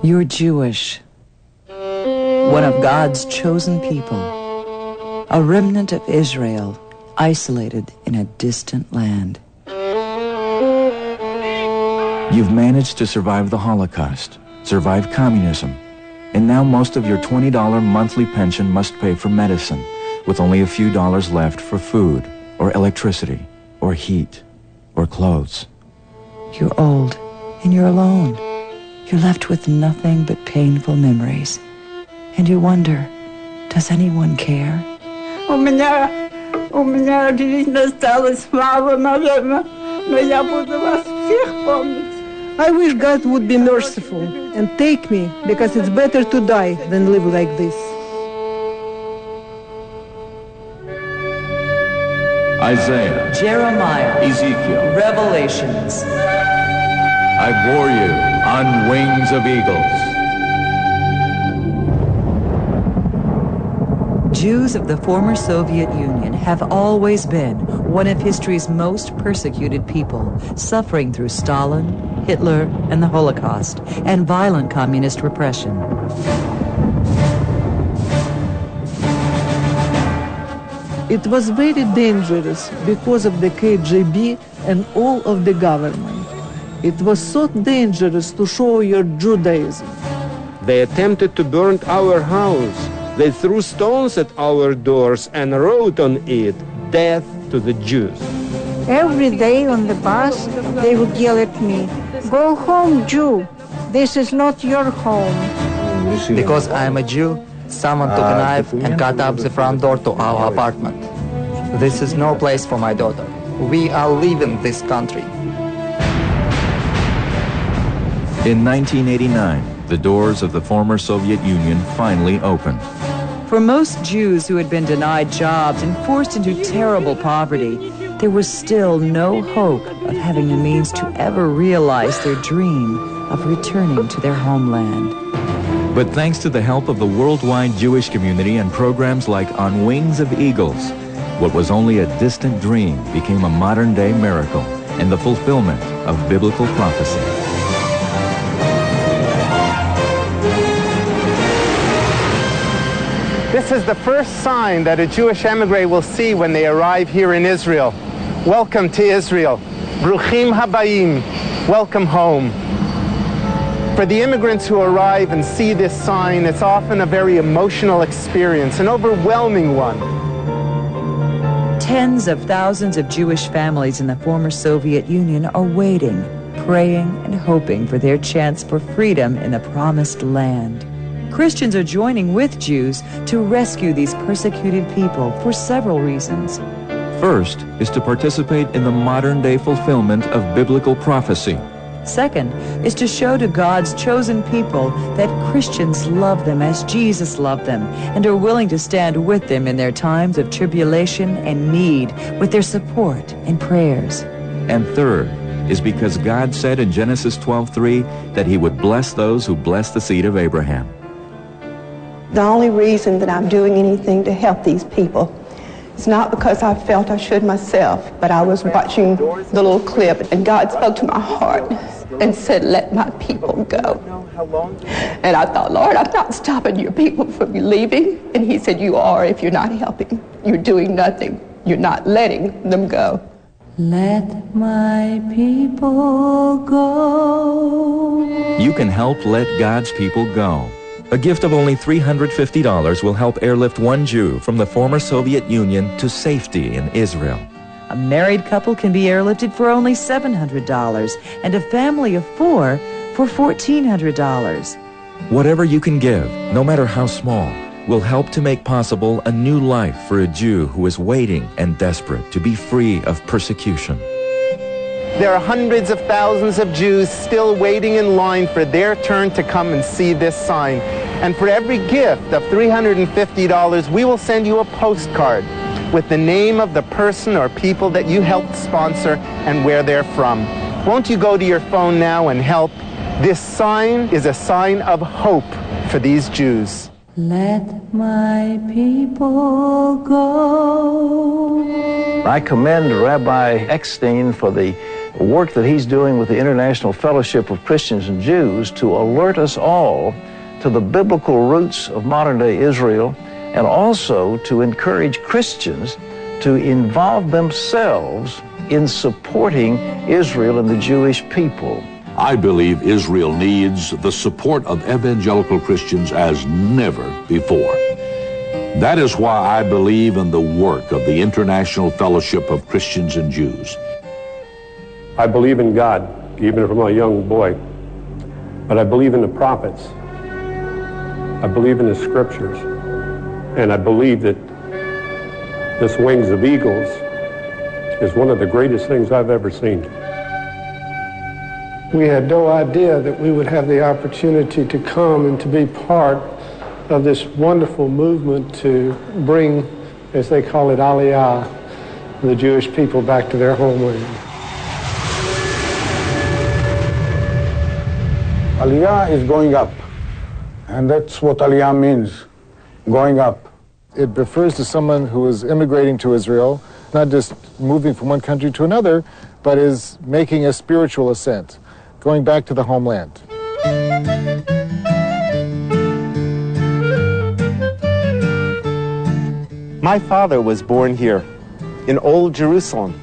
You're Jewish, one of God's chosen people, a remnant of Israel, isolated in a distant land. You've managed to survive the Holocaust, survive communism, and now most of your $20 monthly pension must pay for medicine, with only a few dollars left for food, or electricity, or heat, or clothes. You're old, and you're alone. You're left with nothing but painful memories. And you wonder, does anyone care? У меня жизнь осталась мало, наверное, но я буду вас всех помнить. I wish God would be merciful and take me, because it's better to die than live like this. Isaiah, Jeremiah, Ezekiel, Revelations. I bore you on wings of eagles. Jews of the former Soviet Union have always been one of history's most persecuted people, suffering through Stalin, Hitler, and the Holocaust, and violent communist repression. It was very dangerous because of the KGB and all of the government. It was so dangerous to show your Judaism. They attempted to burn our house. They threw stones at our doors and wrote on it, "Death to the Jews." Every day on the bus, they would yell at me, "Go home, Jew. This is not your home." Because I am a Jew, someone took a knife and cut up the front door to our apartment. This is no place for my daughter. We are leaving this country. In 1989, the doors of the former Soviet Union finally opened. For most Jews who had been denied jobs and forced into terrible poverty, there was still no hope of having the means to ever realize their dream of returning to their homeland. But thanks to the help of the worldwide Jewish community and programs like On Wings of Eagles, what was only a distant dream became a modern-day miracle and the fulfillment of biblical prophecy. This is the first sign that a Jewish emigre will see when they arrive here in Israel. Welcome to Israel. Bruchim habayim. Welcome home. For the immigrants who arrive and see this sign, it's often a very emotional experience, an overwhelming one. Tens of thousands of Jewish families in the former Soviet Union are waiting, praying, and hoping for their chance for freedom in the promised land. Christians are joining with Jews to rescue these persecuted people for several reasons. First is to participate in the modern-day fulfillment of biblical prophecy. Second is to show to God's chosen people that Christians love them as Jesus loved them and are willing to stand with them in their times of tribulation and need with their support and prayers. And third is because God said in Genesis 12:3 that he would bless those who bless the seed of Abraham. The only reason that I'm doing anything to help these people is not because I felt I should myself, but I was watching the little clip and God spoke to my heart and said, "Let my people go." And I thought, Lord, I'm not stopping your people from leaving. And he said, you are if you're not helping. You're doing nothing. You're not letting them go. Let my people go. You can help let God's people go. A gift of only $350 will help airlift one Jew from the former Soviet Union to safety in Israel. A married couple can be airlifted for only $700 and a family of 4 for $1,400. Whatever you can give, no matter how small, will help to make possible a new life for a Jew who is waiting and desperate to be free of persecution. There are hundreds of thousands of Jews still waiting in line for their turn to come and see this sign. And for every gift of $350, we will send you a postcard with the name of the person or people that you helped sponsor and where they're from. Won't you go to your phone now and help? This sign is a sign of hope for these Jews. Let my people go. I commend Rabbi Eckstein for the work that he's doing with the International Fellowship of Christians and Jews to alert us all to the biblical roots of modern-day Israel, and also to encourage Christians to involve themselves in supporting Israel and the Jewish people. I believe Israel needs the support of evangelical Christians as never before. That is why I believe in the work of the International Fellowship of Christians and Jews. I believe in God, even from a young boy, but I believe in the prophets. I believe in the scriptures, and I believe that this wings of eagles is one of the greatest things I've ever seen. We had no idea that we would have the opportunity to come and to be part of this wonderful movement to bring, as they call it, Aliyah, the Jewish people back to their homeland. Aliyah is going up, and that's what Aliyah means, going up. It refers to someone who is immigrating to Israel, not just moving from one country to another, but is making a spiritual ascent, going back to the homeland. My father was born here in Old Jerusalem,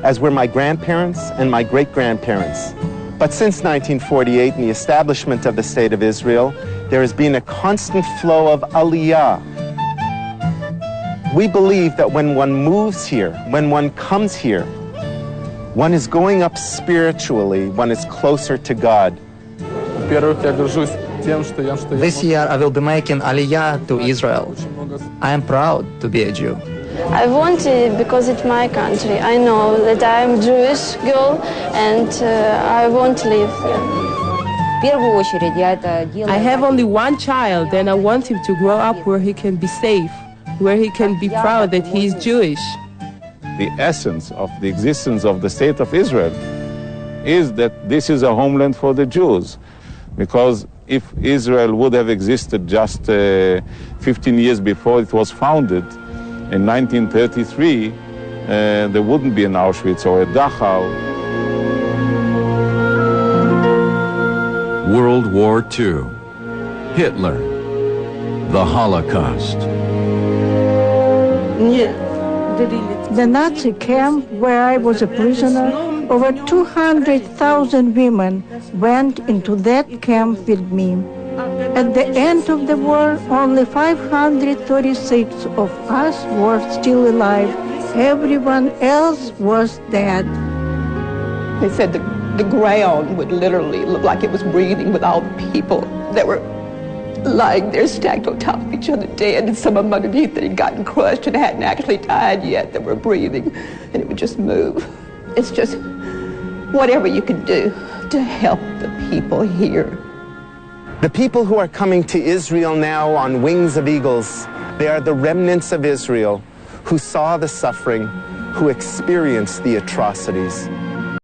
as were my grandparents and my great-grandparents. But since 1948 and the establishment of the State of Israel, there has been a constant flow of Aliyah. We believe that when one moves here, when one comes here, one is going up spiritually, one is closer to God. This year I will be making Aliyah to Israel. I am proud to be a Jew. I want it because it's my country. I know that I am Jewish girl and I want to live here. I have only one child and I want him to grow up where he can be safe, where he can be proud that he is Jewish. The essence of the existence of the State of Israel is that this is a homeland for the Jews. Because if Israel would have existed just 15 years before it was founded, in 1933, there wouldn't be an Auschwitz or a Dachau. World War II, Hitler, the Holocaust. The Nazi camp where I was a prisoner, over 200,000 women went into that camp with me. At the end of the war, only 536 of us were still alive. Everyone else was dead. They said the ground would literally look like it was breathing with all the people that were lying there stacked on top of each other dead, and some of them underneath that had gotten crushed and hadn't actually died yet that were breathing, and it would just move. It's just whatever you can do to help the people here. The people who are coming to Israel now on wings of eagles, they are the remnants of Israel who saw the suffering, who experienced the atrocities.